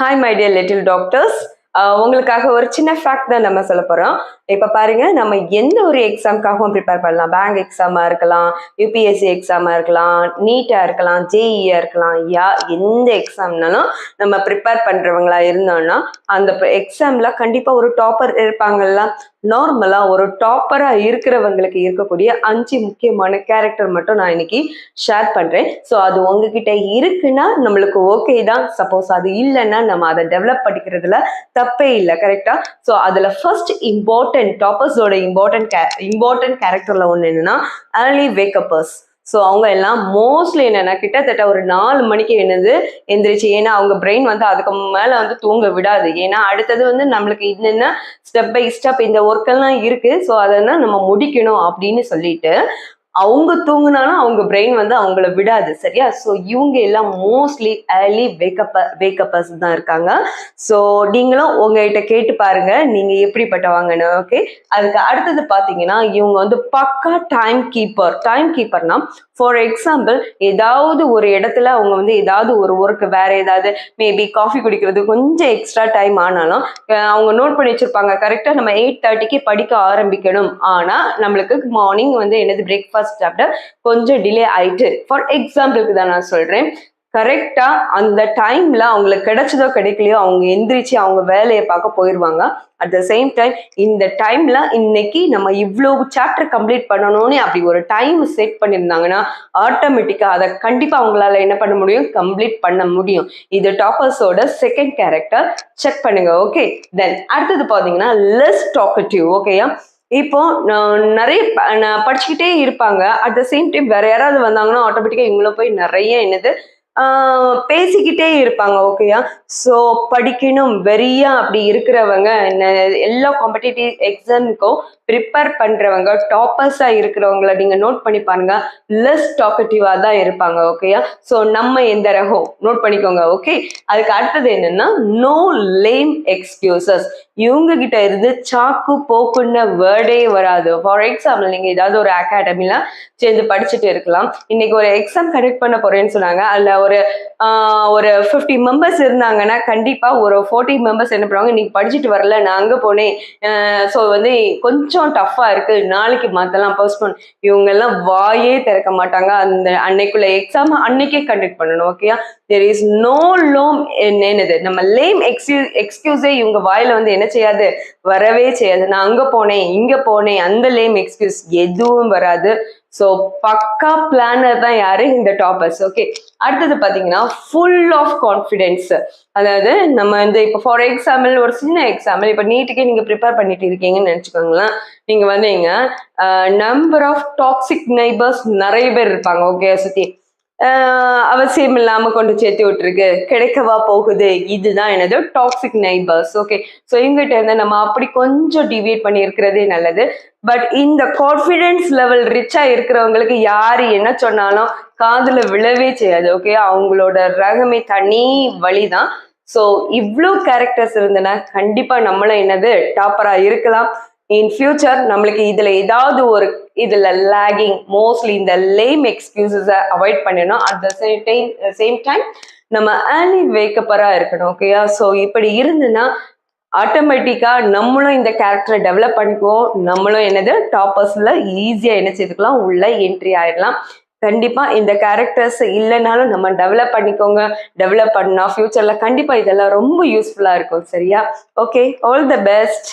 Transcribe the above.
Hi my dear little doctors. உங்களுக்காக ஒரு சின்ன ஃபேக்ட் தான் நம்ம சொல்ல போகிறோம். இப்போ பாருங்க, நம்ம எந்த ஒரு எக்ஸாமுக்காகவும் ப்ரிப்பேர் பண்ணலாம். பேங்க் எக்ஸாமாக இருக்கலாம், யூபிஎஸ்சி எக்ஸாமாக இருக்கலாம், நீட்டாக இருக்கலாம், ஜேஇஆ இருக்கலாம், எந்த எக்ஸாம்னாலும் நம்ம ப்ரிப்பேர் பண்ணுறவங்களா இருந்தோம்னா அந்த எக்ஸாமில் கண்டிப்பாக ஒரு டாப்பர் இருப்பாங்கல்ல. நார்மலாக ஒரு டாப்பராக இருக்கிறவங்களுக்கு இருக்கக்கூடிய 5 முக்கியமான கேரக்டர் மட்டும் நான் இன்னைக்கு ஷேர் பண்ணுறேன். ஸோ அது உங்ககிட்ட இருக்குன்னா நம்மளுக்கு ஓகே தான். சப்போஸ் அது இல்லைன்னா நம்ம அதை டெவலப் பண்ணிக்கிறதுல தப்பே இல்லை, கரெக்டா? ஸோ அதில் ஃபர்ஸ்ட் டாப்பர்ஸோட இம்பார்ட்டன்ட் கேரக்டர்ல ஒன்று என்னன்னா ஏர்லி வேக்கப்பர்ஸ். ஸோ அவங்க எல்லாம் மோஸ்ட்லி என்னன்னா கிட்டத்தட்ட ஒரு 4 மணிக்கு எந்திரிச்சு, ஏன்னா அவங்க பிரெயின் அதுக்கு மேலே தூங்க விடாது. ஏன்னா அடுத்தது நம்மளுக்கு என்னென்ன ஸ்டெப் பை ஸ்டெப் இந்த ஒர்க்கெல்லாம் இருக்கு. ஸோ அதெல்லாம் நம்ம முடிக்கணும் அப்படின்னு சொல்லிட்டு அவங்க தூங்குனாலும் அவங்க பிரெயின் அவங்கள விடாது, சரியா? ஸோ இவங்க எல்லாம் மோஸ்ட்லி ஏர்லி வேக்கப்பர்ஸ் தான் இருக்காங்க. ஸோ நீங்களும் உங்ககிட்ட கேட்டு பாருங்க நீங்க எப்படிப்பட்டவாங்கன்னு. ஓகே, அதுக்கு அடுத்தது பாத்தீங்கன்னா இவங்க பக்கா டைம் கீப்பர்னா, ஃபார் எக்ஸாம்பிள் ஏதாவது ஒரு இடத்துல அவங்க ஏதாவது ஒரு ஒர்க், வேற ஏதாவது மேபி காஃபி குடிக்கிறது கொஞ்சம் எக்ஸ்ட்ரா டைம் ஆனாலும் அவங்க நோட் பண்ணி வச்சிருப்பாங்க. கரெக்டா நம்ம 8:30க்கு படிக்க ஆரம்பிக்கணும். ஆனா நம்மளுக்கு மார்னிங் என்னது பிரேக்ஃபாஸ்ட் சாப்பிட்ட கொஞ்சம் டிலே ஆயிட்டு, ஃபார் எக்ஸாம்பிளுக்கு தான் நான் சொல்றேன். கரெக்டா அந்த டைம்ல அவங்களுக்கு கிடைச்சதோ கிடைக்கலையோ அவங்க எந்திரிச்சு அவங்க வேலையை பார்க்க போயிடுவாங்க. அட் த சேம் டைம் இந்த டைம்ல இன்னைக்கு நம்ம இவ்வளவு சாப்டர் கம்ப்ளீட் பண்ணணும்னு அப்படி ஒரு டைம் செட் பண்ணியிருந்தாங்கன்னா ஆட்டோமேட்டிக்கா அதை கண்டிப்பா அவங்களால என்ன பண்ண முடியும், கம்ப்ளீட் பண்ண முடியும். இது டாப்பர்ஸோட செகண்ட் கேரக்டர். செக் பண்ணுங்க. ஓகே, தென் அடுத்தது பாத்தீங்கன்னா லெஸ் டாக்கட்டிவ். ஓகேயா? இப்போ நிறைய படிச்சுக்கிட்டே இருப்பாங்க. அட் த சேம் டைம் வேற யாராவது வந்தாங்கன்னா ஆட்டோமேட்டிக்கா இவங்களும் போய் நிறைய பேசிக்கிட்டே இருப்பாங்க. ஓகேயா? ஸோ படிக்கணும் வெறியா அப்படி இருக்கிறவங்க, எல்லா காம்படிட்டிவ் எக்ஸாமுக்கும் ப்ரிப்பேர் பண்றவங்க, டாப்பர்ஸா இருக்கிறவங்கள நீங்க நோட் பண்ணி பாருங்க, லெஸ் டாக்கட்டிவா தான் இருப்பாங்க. ஓகேயா? ஸோ நம்ம எந்த ரகம் நோட் பண்ணிக்கோங்க. ஓகே, அதுக்கு அடுத்தது என்னன்னா நோ லேம் எக்ஸ்கியூசஸ். இவங்க கிட்ட இருந்து சாக்கு போக்குன்னு வேர்டே வராது. ஃபார் எக்ஸாம்பிள் நீங்க ஏதாவது ஒரு அகாடமில சேர்ந்து படிச்சுட்டு இருக்கலாம். இன்னைக்கு ஒரு எக்ஸாம் கண்டக்ட் பண்ண போறேன்னு சொன்னாங்க. அதுல ஒரு 50 மெம்பர்ஸ் இருந்தாங்கன்னா கண்டிப்பா ஒரு 40 மெம்பர்ஸ் என்ன பண்ணுவாங்க, இன்னைக்கு படிச்சுட்டு வரல, நான் அங்க போனேன், ஸோ கொஞ்சம் டஃபா இருக்கு, நாளைக்கு மாத்தலாம், போஸ்ட்போன். இவங்க எல்லாம் வாயே திறக்க மாட்டாங்க. அந்த அன்னைக்குள்ள எக்ஸாம் அன்னைக்கே கண்டக்ட் பண்ணணும். ஓகேயா? தெர் இஸ் நோ லோம். என்னது நம்ம லேம் எக்ஸ்கியூஸே இவங்க வாயில என்ன செய்யாது, வரவே செய்யாது. நான் அங்க போனேன், இங்க போனேன், அந்த லேம் எக்ஸ்கியூஸ் எதுவும் வராது. ஸோ பக்கா பிளானர் தான் யாரு, இந்த டாப்பர்ஸ். ஓகே, அடுத்தது பாத்தீங்கன்னா ஃபுல் ஆஃப் கான்ஃபிடென்ஸ். அதாவது நம்ம இப்போ ஃபார் எக்ஸாம்பிள் ஒரு சின்ன எக்ஸாம்பிள், இப்போ நீட்டுக்கே நீங்க ப்ரிப்பேர் பண்ணிட்டு இருக்கீங்கன்னு நினைச்சுக்கோங்களேன். நீங்க நம்பர் ஆஃப் டாக்ஸிக் நெய்பர்ஸ் நிறைய பேர் இருப்பாங்க. ஓகே, சுத்தி அவசியம் இல்லாம கொண்டு சேர்த்து விட்டுருக்கு, கிடைக்கவா போகுது, இதுதான் என்னது டாக்ஸிக் நெய்பர்ஸ். ஓகே, ஸோ இவங்ககிட்ட இருந்து நம்ம அப்படி கொஞ்சம் டிவியேட் பண்ணி இருக்கிறதே நல்லது. பட் இந்த கான்ஃபிடென்ஸ் லெவல் ரிச்சா இருக்கிறவங்களுக்கு யாரு என்ன சொன்னாலும் காதுல விழவே செய்யாது. ஓகே, அவங்களோட ரகமே தனி வழிதான். ஸோ இவ்வளோ கேரக்டர்ஸ் இருந்தனா கண்டிப்பா நம்மளும் என்னது டாப்பரா இருக்கலாம். இன் ஃபியூச்சர் நம்மளுக்கு இதுல ஏதாவது ஒரு லேகிங், மோஸ்ட்லி இந்த லேம் எக்ஸ்கியூசஸை அவாய்ட் பண்ணணும். அட் த சேம் டைம் நம்ம ஏர்லி வேக்கப்பரா இருக்கணும். ஓகேயா? ஸோ இப்படி இருந்துன்னா ஆட்டோமேட்டிக்கா நம்மளும் இந்த கேரக்டரை டெவலப் பண்ணிக்குவோம். நம்மளும் என்னது டாப்பர்ஸ்ல ஈஸியா என்ன செய்துக்கலாம், உள்ள என்ட்ரி ஆயிடலாம். கண்டிப்பா இந்த கேரக்டர்ஸ் இல்லைனாலும் நம்ம டெவலப் பண்ணிக்கோங்க. டெவலப் பண்ணா ஃபியூச்சர்ல கண்டிப்பா இதெல்லாம் ரொம்ப யூஸ்ஃபுல்லா இருக்கும். சரியா? Okay, all the best.